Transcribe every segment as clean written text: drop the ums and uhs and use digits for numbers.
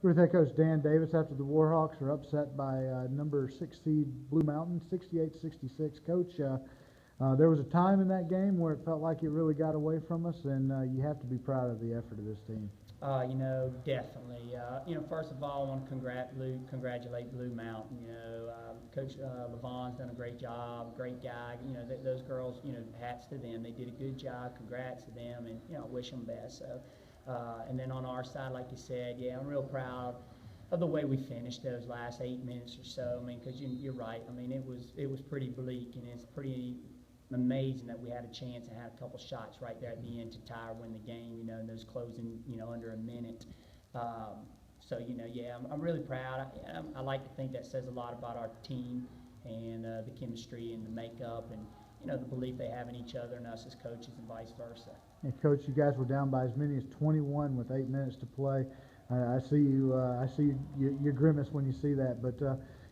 We're with head coach Dan Davis after the Warhawks are upset by number 6 seed Blue Mountain, 68-66. Coach, there was a time in that game where it felt like it really got away from us, and you have to be proud of the effort of this team. Definitely. First of all, I want to congratulate Blue Mountain. Coach Levon's done a great job, great guy. Those girls, hats to them. They did a good job. Congrats to them, and I wish them best. So, and then on our side, like you said, yeah, I'm real proud of the way we finished those last 8 minutes or so. I mean, because you're right. I mean, it was pretty bleak, and it's pretty amazing that we had a chance and had a couple shots right there at the end to tie or win the game, and those closing, under a minute. Yeah, I'm really proud. I like to think that says a lot about our team and the chemistry and the makeup and, the belief they have in each other and us as coaches and vice versa. And Coach, you guys were down by as many as 21 with 8 minutes to play. I see you. You grimace when you see that, but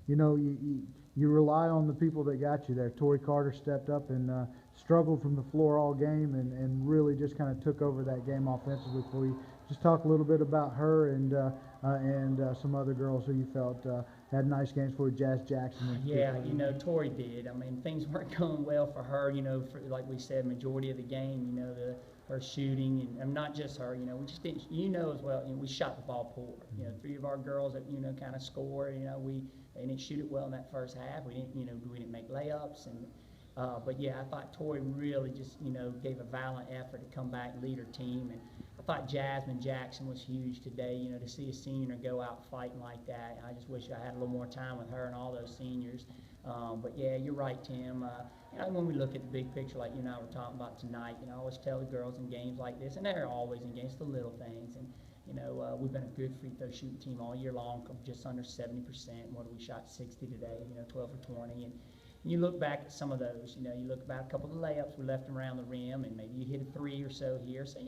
you rely on the people that got you there. Tori Carter stepped up and struggled from the floor all game and really just kind of took over that game offensively for you. Just talk a little bit about her and some other girls who you felt had nice games for you, Jazz Jackson. Yeah, Tori did. I mean, things weren't going well for her, for, like we said, majority of the game, her shooting, and not just her, we just didn't, as well, we shot the ball poor. 3 of our girls that, kind of scored, they didn't shoot it well in that first half. We didn't make layups, and but yeah, I thought Tori really just, gave a valiant effort to come back and lead her team, and I thought Jasmine Jackson was huge today. To see a senior go out fighting like that, I just wish I had a little more time with her and all those seniors. But yeah, you're right, Tim. When we look at the big picture, like you and I were talking about tonight, I always tell the girls in games like this, and they're always in games, the little things, and we've been a good free throw shooting team all year long, just under 70%. What we shot 60 today, 12 or 20. And you look back at some of those, you look back a couple of the layups we left around the rim, and maybe you hit a 3 or so here. So,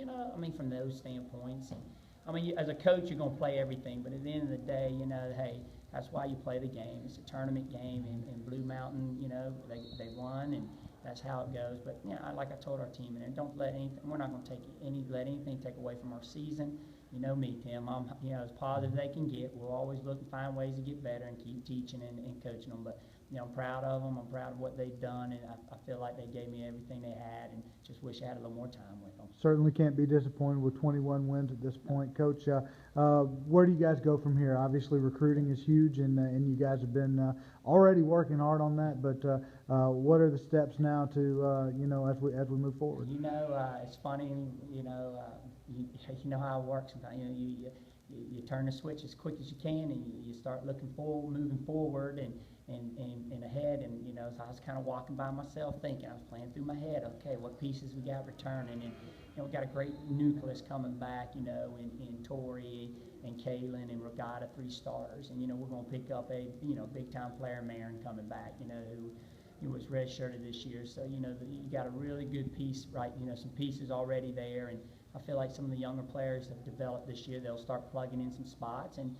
from those standpoints. And, as a coach, you're going to play everything, but at the end of the day, hey, that's why you play the game. It's a tournament game, and Blue Mountain, they won, and that's how it goes. But, like I told our team, and don't let anything, we're not going to let anything take away from our season. You know me, Tim. I'm, as positive as they can get. We'll always look and find ways to get better and keep teaching and coaching them. But, I'm proud of them. I'm proud of what they've done, and I feel like they gave me everything they had, and just wish I had a little more time with them. Certainly can't be disappointed with 21 wins at this point. Coach, where do you guys go from here? Obviously, recruiting is huge, and you guys have been already working hard on that. But what are the steps now to, as we move forward? It's funny. You know how it works sometimes. You turn the switch as quick as you can, and you start looking forward, moving forward, and ahead. And so I was kind of walking by myself, thinking, I was playing through my head, okay, what pieces we got returning, and we got a great nucleus coming back, in Tori and Kaylin and Regatta, 3 starters, and we're going to pick up a big time player, Marin, coming back, who was redshirted this year. So you got a really good piece, right? Some pieces already there, and I feel like some of the younger players have developed this year. They'll start plugging in some spots, and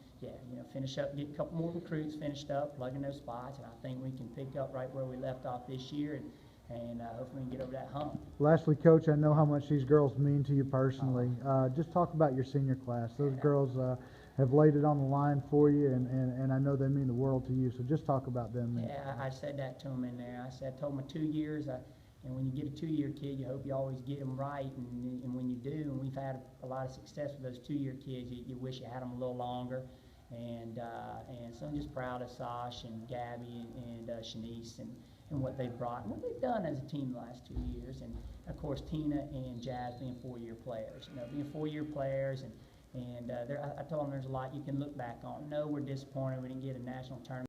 finish up, get a couple more recruits finished up, plugging those spots, and I think we can pick up right where we left off this year, and hopefully we can get over that hump. Lastly, Coach, I know how much these girls mean to you personally. Just talk about your senior class. Those girls have laid it on the line for you, and I know they mean the world to you. So just talk about them. Yeah, I said that to them in there. I told them 2 years. And when you get a 2-year kid, you hope you always get them right. And when you do, and we've had a lot of success with those 2-year kids, you wish you had them a little longer. And so I'm just proud of Sash and Gabby and Shanice and what they've brought and what they've done as a team the last 2 years. And of course, Tina and Jazz being 4-year players. Being 4-year players, and I told them there's a lot you can look back on. No, we're disappointed we didn't get a national tournament.